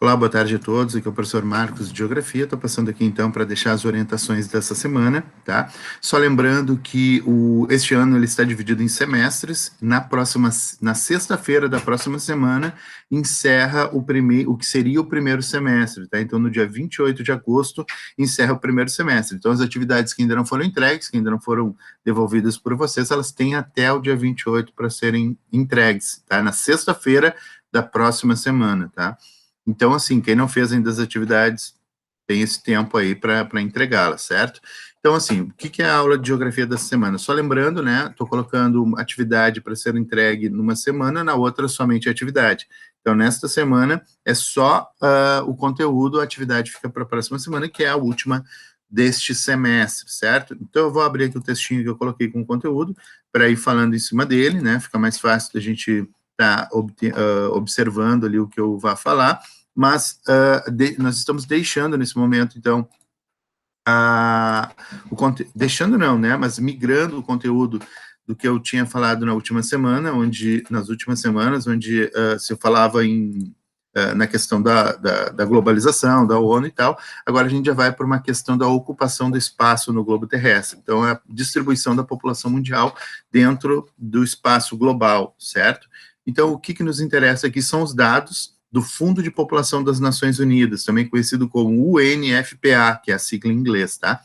Olá, boa tarde a todos, aqui é o professor Marcos de Geografia, estou passando aqui então para deixar as orientações dessa semana, tá? Só lembrando que este ano ele está dividido em semestres, na sexta-feira da próxima semana encerra o que seria o primeiro semestre, tá? Então no dia 28 de agosto encerra o primeiro semestre, então as atividades que ainda não foram entregues, que ainda não foram devolvidas por vocês, elas têm até o dia 28 para serem entregues, tá? Na sexta-feira da próxima semana, tá? Então, assim, quem não fez ainda as atividades tem esse tempo aí para entregá-las, certo? Então, assim, o que é a aula de geografia dessa semana? Só lembrando, né, estou colocando atividade para ser entregue numa semana, na outra somente atividade. Então, nesta semana é só o conteúdo, a atividade fica para a próxima semana, que é a última deste semestre, certo? Então, eu vou abrir aqui o textinho que eu coloquei com o conteúdo, para ir falando em cima dele, né, fica mais fácil da gente estar observando ali o que eu vá falar, mas nós estamos deixando nesse momento, então, deixando não, né, mas migrando o conteúdo do que eu tinha falado nas últimas semanas, onde se falava na questão da globalização, da ONU e tal, agora a gente já vai para uma questão da ocupação do espaço no globo terrestre, então é a distribuição da população mundial dentro do espaço global, certo? Então, o que nos interessa aqui são os dados do Fundo de População das Nações Unidas, também conhecido como UNFPA, que é a sigla em inglês, tá?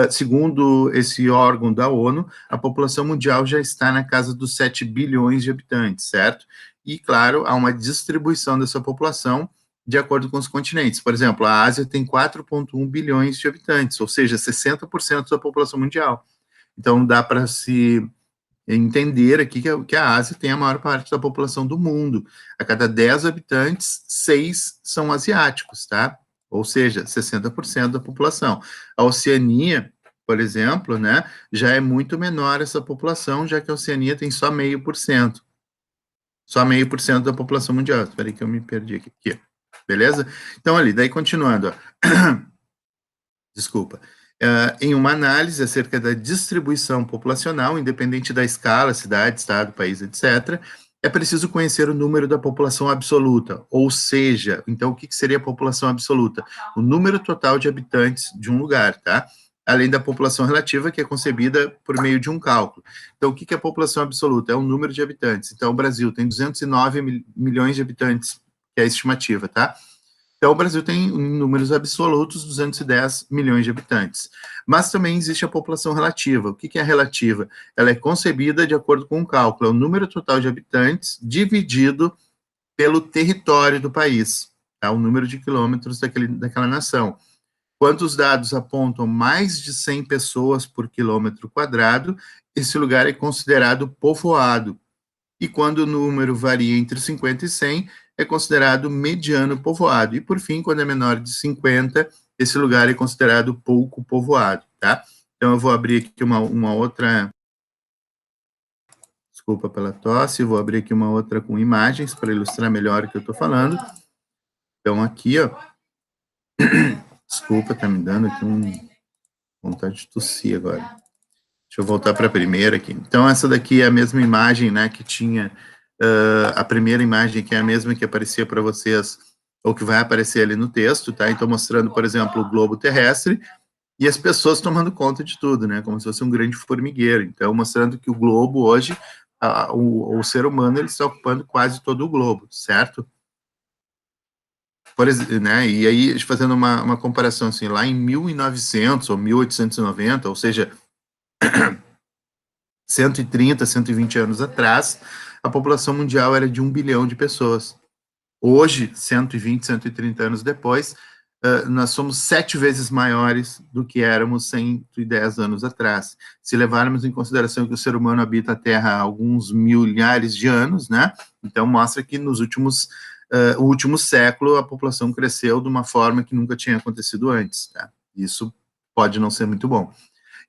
Segundo esse órgão da ONU, a população mundial já está na casa dos 7 bilhões de habitantes, certo? E, claro, há uma distribuição dessa população de acordo com os continentes. Por exemplo, a Ásia tem 4,1 bilhões de habitantes, ou seja, 60% da população mundial. Então, dá para se entender aqui que a Ásia tem a maior parte da população do mundo. A cada 10 habitantes, 6 são asiáticos, tá? Ou seja, 60% da população. A Oceania, por exemplo, né, já é muito menor essa população, já que a Oceania tem só 0,5%. Só 0,5% da população mundial. Espera aí que eu me perdi aqui. Beleza? Então, ali, daí continuando, ó. Desculpa. Em uma análise acerca da distribuição populacional, independente da escala, cidade, estado, país, etc., é preciso conhecer o número da população absoluta, ou seja, então o que seria a população absoluta? O número total de habitantes de um lugar, tá? Além da população relativa, que é concebida por meio de um cálculo. Então, o que é a população absoluta? É o número de habitantes. Então, o Brasil tem 209 milhões de habitantes, que é a estimativa, tá? Então, o Brasil tem, em números absolutos, 210 milhões de habitantes. Mas também existe a população relativa. O que é a relativa? Ela é concebida de acordo com um cálculo, é o número total de habitantes dividido pelo território do país, tá? O número de quilômetros daquela nação. Quando os dados apontam mais de 100 pessoas por quilômetro quadrado, esse lugar é considerado povoado. E quando o número varia entre 50 e 100, é considerado mediano povoado. E, por fim, quando é menor de 50, esse lugar é considerado pouco povoado, tá? Então, eu vou abrir aqui uma outra... Desculpa pela tosse, vou abrir aqui uma outra com imagens para ilustrar melhor o que eu estou falando. Então, aqui, ó... Desculpa, tá me dando aqui vontade de tossir agora. Deixa eu voltar para a primeira aqui. Então, essa daqui é a mesma imagem, né, que tinha... a primeira imagem, que é a mesma que aparecia para vocês, ou que vai aparecer ali no texto, tá? Então, mostrando, por exemplo, o globo terrestre, e as pessoas tomando conta de tudo, né? Como se fosse um grande formigueiro. Então, mostrando que o globo hoje, o ser humano, ele está ocupando quase todo o globo, certo? Por exemplo, né? E aí, fazendo uma comparação, assim, lá em 1900 ou 1890, ou seja, 130, 120 anos atrás, a população mundial era de 1 bilhão de pessoas. Hoje, 120, 130 anos depois, nós somos 7 vezes maiores do que éramos 110 anos atrás. Se levarmos em consideração que o ser humano habita a Terra há alguns milhares de anos, né? Então, mostra que no último século, a população cresceu de uma forma que nunca tinha acontecido antes, tá? Isso pode não ser muito bom.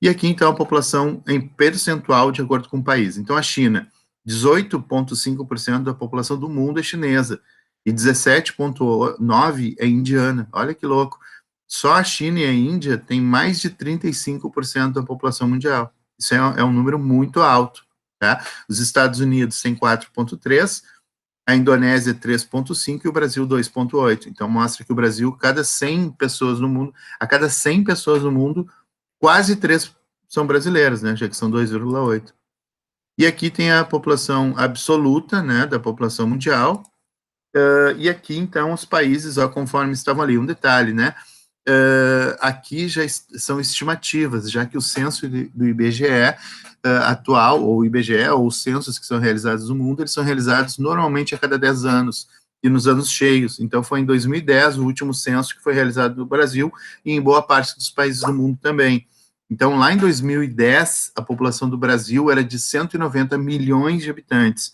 E aqui, então, a população em percentual de acordo com o país. Então, a China, 18,5% da população do mundo é chinesa, e 17,9% é indiana. Olha que louco. Só a China e a Índia têm mais de 35% da população mundial. Isso é um número muito alto, tá? Os Estados Unidos têm 4,3%, a Indonésia 3,5 e o Brasil 2,8. Então, mostra que o Brasil, a cada 100 pessoas no mundo, quase 3 são brasileiras, né, já que são 2,8. E aqui tem a população absoluta, né, da população mundial, e aqui, então, os países, ó, conforme estavam ali, um detalhe, né, aqui já são estimativas, já que o censo do IBGE atual, ou IBGE, ou os censos que são realizados no mundo, eles são realizados normalmente a cada 10 anos, e nos anos cheios. Então, foi em 2010 o último censo que foi realizado no Brasil, e em boa parte dos países do mundo também. Então, lá em 2010, a população do Brasil era de 190 milhões de habitantes.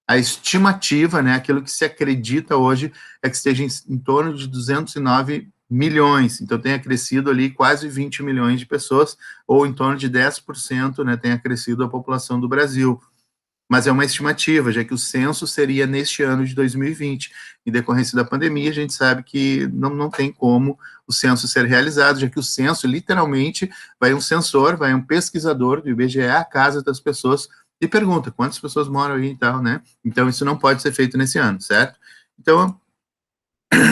A estimativa, né, aquilo que se acredita hoje, é que esteja em torno de 209 milhões. Então, tenha crescido ali quase 20 milhões de pessoas, ou em torno de 10%, né, tenha crescido a população do Brasil. Mas é uma estimativa, já que o censo seria neste ano de 2020. Em decorrência da pandemia, a gente sabe que não tem como o censo ser realizado, já que o censo, literalmente, vai um censor, vai um pesquisador do IBGE à casa das pessoas e pergunta quantas pessoas moram aí e tal, né? Então, isso não pode ser feito nesse ano, certo? Então,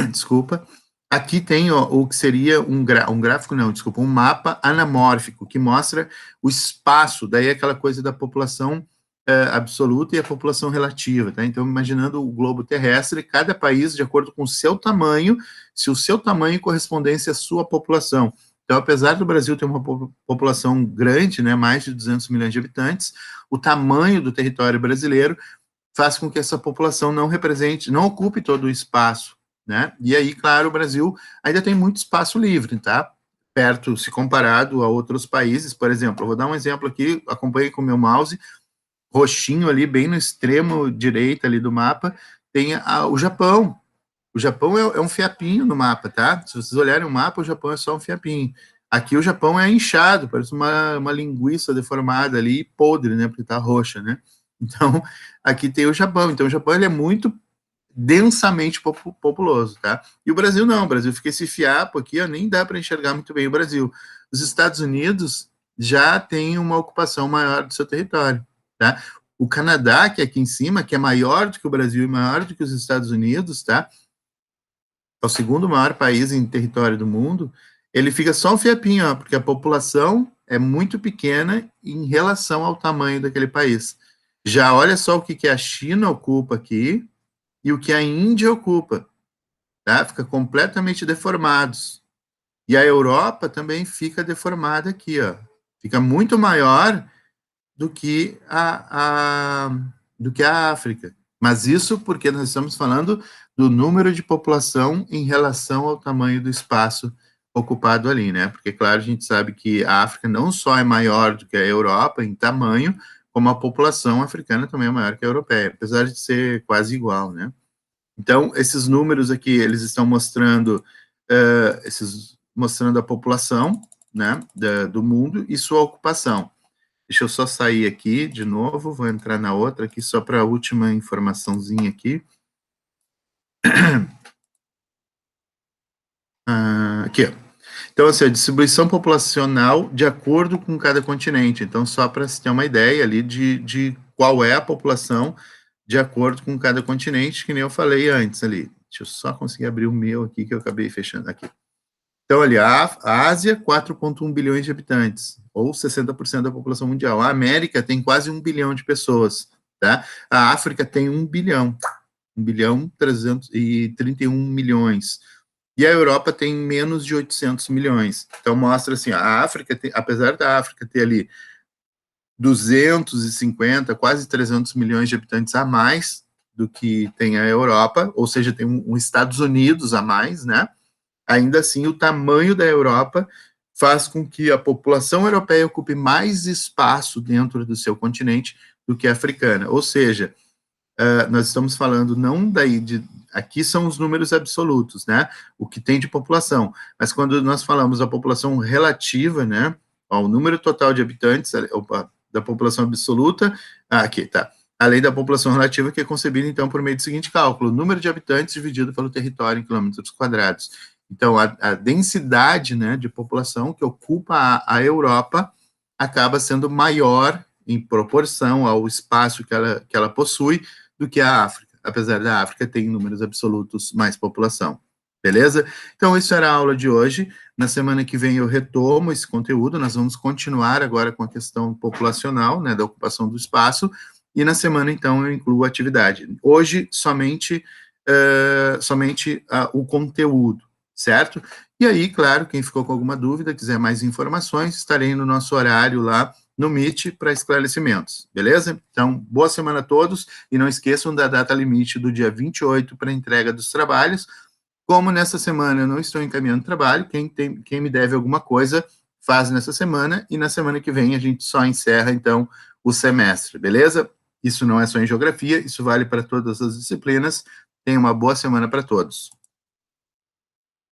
desculpa, aqui tem o que seria um gráfico, não, desculpa, um mapa anamórfico, que mostra o espaço, daí aquela coisa da população absoluta e a população relativa, tá? Então, imaginando o globo terrestre, cada país, de acordo com o seu tamanho, se o seu tamanho correspondesse à sua população. Então, apesar do Brasil ter uma população grande, né, mais de 200 milhões de habitantes, o tamanho do território brasileiro faz com que essa população não ocupe todo o espaço, né? E aí, claro, o Brasil ainda tem muito espaço livre, tá? Perto, se comparado a outros países, por exemplo, eu vou dar um exemplo aqui, acompanhe com o meu mouse, roxinho ali, bem no extremo direito ali do mapa, tem o Japão. O Japão é um fiapinho no mapa, tá? Se vocês olharem o mapa, o Japão é só um fiapinho. Aqui o Japão é inchado, parece uma linguiça deformada ali, podre, né? Porque tá roxa, né? Então, aqui tem o Japão. Então, o Japão ele é muito densamente populoso, tá? E o Brasil não, o Brasil fica esse fiapo aqui, ó, nem dá para enxergar muito bem o Brasil. Os Estados Unidos já tem uma ocupação maior do seu território, tá? O Canadá, que é aqui em cima, que é maior do que o Brasil e maior do que os Estados Unidos, tá? É o segundo maior país em território do mundo, ele fica só um fiapinho, ó, porque a população é muito pequena em relação ao tamanho daquele país. Já olha só o que a China ocupa aqui e o que a Índia ocupa, tá? Fica completamente deformados. E a Europa também fica deformada aqui, ó. Fica muito maior do que do que a África. Mas isso porque nós estamos falando do número de população em relação ao tamanho do espaço ocupado ali, né? Porque, claro, a gente sabe que a África não só é maior do que a Europa em tamanho, como a população africana também é maior que a europeia, apesar de ser quase igual, né? Então, esses números aqui, eles estão mostrando, mostrando a população, né, do mundo e sua ocupação. Deixa eu só sair aqui de novo, vou entrar na outra aqui, só para a última informaçãozinha aqui. Aqui, ó. Então, assim, a distribuição populacional de acordo com cada continente. Então, só para se ter uma ideia ali de qual é a população de acordo com cada continente, que nem eu falei antes ali. Deixa eu só conseguir abrir o meu aqui, que eu acabei fechando aqui. Então, ali, a Ásia, 4,1 bilhões de habitantes, ou 60% da população mundial. A América tem quase 1 bilhão de pessoas, tá? A África tem 1 bilhão, 1 bilhão 331 milhões. E a Europa tem menos de 800 milhões. Então, mostra assim, a África, apesar da África ter ali 250, quase 300 milhões de habitantes a mais do que tem a Europa, ou seja, tem um Estados Unidos a mais, né? Ainda assim, o tamanho da Europa faz com que a população europeia ocupe mais espaço dentro do seu continente do que a africana. Ou seja, nós estamos falando não daí de... Aqui são os números absolutos, né? O que tem de população. Mas quando nós falamos da população relativa, né? O número total de habitantes, da população absoluta, aqui, tá. Além da população relativa, que é concebida, então, por meio do seguinte cálculo: número de habitantes dividido pelo território em quilômetros quadrados. Então, a densidade, né, de população que ocupa a Europa acaba sendo maior em proporção ao espaço que ela possui do que a África. apesar da África ter em números absolutos mais população. Beleza? Então, isso era a aula de hoje. Na semana que vem eu retomo esse conteúdo, nós vamos continuar agora com a questão populacional, né, da ocupação do espaço, e na semana, então, eu incluo a atividade. Hoje, somente o conteúdo, certo? E aí, claro, quem ficou com alguma dúvida, quiser mais informações, estarei no nosso horário lá no Meet para esclarecimentos, beleza? Então, boa semana a todos, e não esqueçam da data limite do dia 28 para entrega dos trabalhos. Como nessa semana eu não estou encaminhando trabalho, quem me deve alguma coisa, faz nessa semana, e na semana que vem a gente só encerra, então, o semestre, beleza? Isso não é só em geografia, isso vale para todas as disciplinas. Tenha uma boa semana para todos.